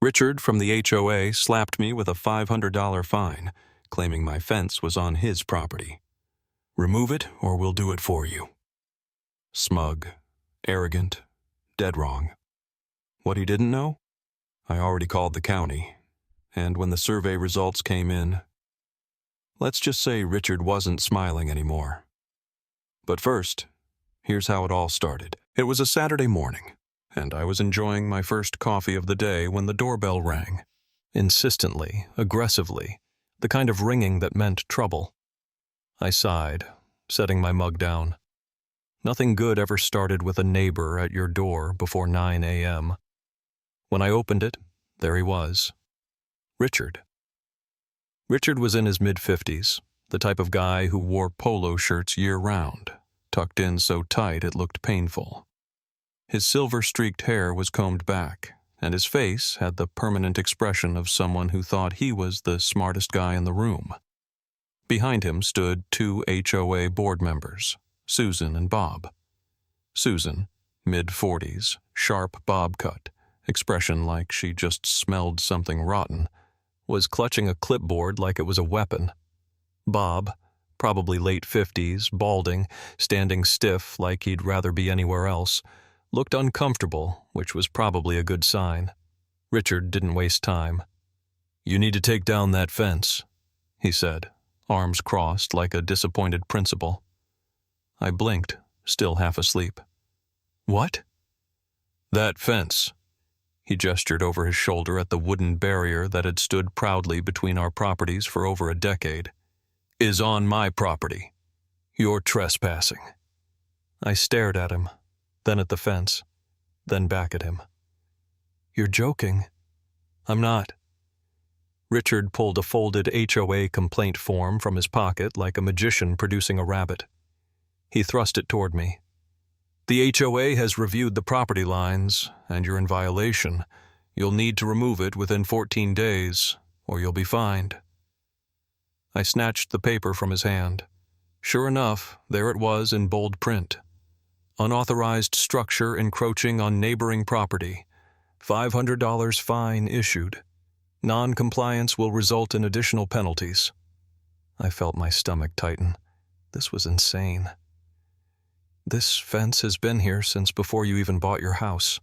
Richard from the HOA slapped me with a $500 fine, claiming my fence was on his property. Remove it or we'll do it for you. Smug, arrogant, dead wrong. What he didn't know? I already called the county, and when the survey results came in, let's just say Richard wasn't smiling anymore. But first, here's how it all started. It was a Saturday morning, and I was enjoying my first coffee of the day when the doorbell rang. Insistently, aggressively, the kind of ringing that meant trouble. I sighed, setting my mug down. Nothing good ever started with a neighbor at your door before 9 a.m. When I opened it, there he was. Richard. Richard was in his mid-50s, the type of guy who wore polo shirts year-round, tucked in so tight it looked painful. His silver-streaked hair was combed back, and his face had the permanent expression of someone who thought he was the smartest guy in the room. Behind him stood two HOA board members, Susan and Bob. Susan, mid-40s, sharp bob cut, expression like she just smelled something rotten, was clutching a clipboard like it was a weapon. Bob, probably late 50s, balding, standing stiff like he'd rather be anywhere else, looked uncomfortable, which was probably a good sign. Richard didn't waste time. "You need to take down that fence," he said, arms crossed like a disappointed principal. I blinked, still half asleep. "What?" "That fence." He gestured over his shoulder at the wooden barrier that had stood proudly between our properties for over a decade. "Is on my property. You're trespassing." I stared at him, then at the fence, then back at him. "You're joking." "I'm not." Richard pulled a folded HOA complaint form from his pocket like a magician producing a rabbit. He thrust it toward me. "The HOA has reviewed the property lines, and you're in violation. You'll need to remove it within 14 days, or you'll be fined." I snatched the paper from his hand. Sure enough, there it was in bold print. Unauthorized structure encroaching on neighboring property. $500 fine issued. Non-compliance will result in additional penalties. I felt my stomach tighten. This was insane. "This fence has been here since before you even bought your house,"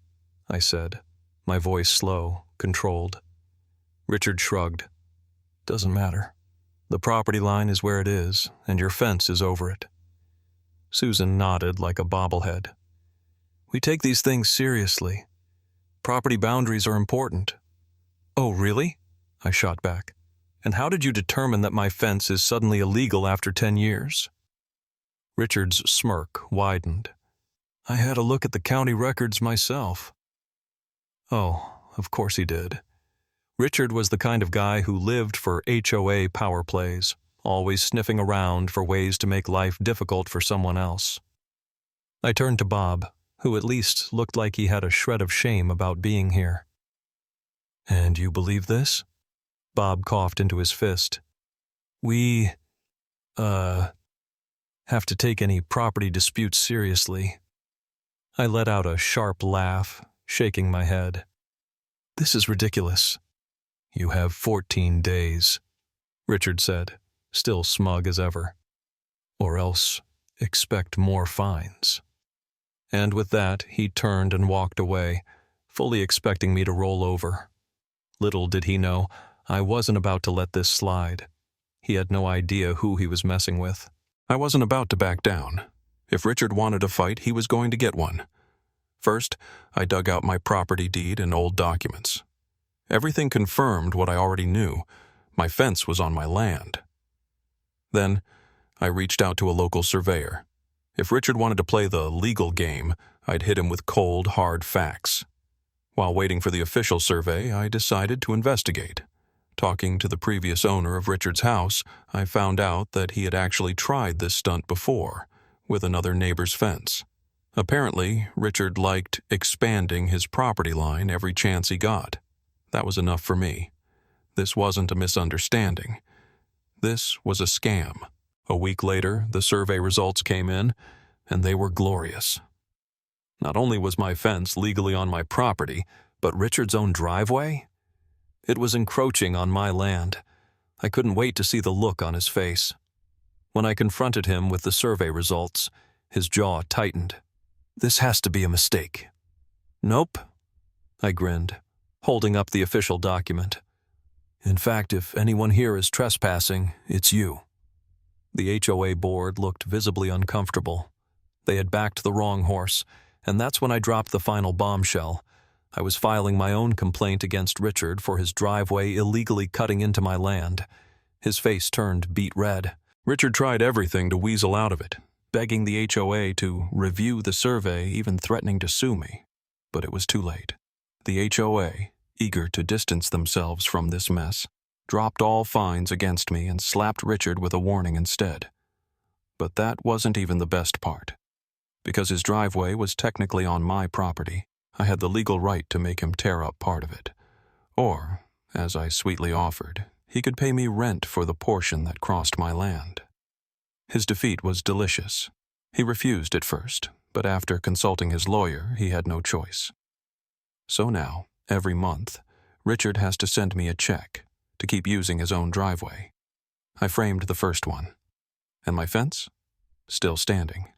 I said, my voice slow, controlled. Richard shrugged. "Doesn't matter. The property line is where it is, and your fence is over it." Susan nodded like a bobblehead. "We take these things seriously. Property boundaries are important." "Oh, really?" I shot back. "And how did you determine that my fence is suddenly illegal after 10 years? Richard's smirk widened. "I had a look at the county records myself." Oh, of course he did. Richard was the kind of guy who lived for HOA power plays, always sniffing around for ways to make life difficult for someone else. I turned to Bob, who at least looked like he had a shred of shame about being here. "And you believe this?" Bob coughed into his fist. "We, have to take any property disputes seriously." I let out a sharp laugh, shaking my head. "This is ridiculous." "You have 14 days, Richard said, still smug as ever. "Or else expect more fines." And with that, he turned and walked away, fully expecting me to roll over. Little did he know, I wasn't about to let this slide. He had no idea who he was messing with. I wasn't about to back down. If Richard wanted a fight, he was going to get one. First, I dug out my property deed and old documents. Everything confirmed what I already knew. My fence was on my land. Then, I reached out to a local surveyor. If Richard wanted to play the legal game, I'd hit him with cold, hard facts. While waiting for the official survey, I decided to investigate. Talking to the previous owner of Richard's house, I found out that he had actually tried this stunt before, with another neighbor's fence. Apparently, Richard liked expanding his property line every chance he got. That was enough for me. This wasn't a misunderstanding. This was a scam. A week later, the survey results came in, and they were glorious. Not only was my fence legally on my property, but Richard's own driveway? It was encroaching on my land. I couldn't wait to see the look on his face. When I confronted him with the survey results, his jaw tightened. "This has to be a mistake." "Nope," I grinned, holding up the official document. "In fact, if anyone here is trespassing, it's you." The HOA board looked visibly uncomfortable. They had backed the wrong horse, and that's when I dropped the final bombshell. I was filing my own complaint against Richard for his driveway illegally cutting into my land. His face turned beet red. Richard tried everything to weasel out of it, begging the HOA to review the survey, even threatening to sue me. But it was too late. The HOA, eager to distance themselves from this mess, dropped all fines against me and slapped Richard with a warning instead. But that wasn't even the best part. Because his driveway was technically on my property, I had the legal right to make him tear up part of it. Or, as I sweetly offered, he could pay me rent for the portion that crossed my land. His defeat was delicious. He refused at first, but after consulting his lawyer, he had no choice. So now, every month, Richard has to send me a check to keep using his own driveway. I framed the first one. And my fence? Still standing.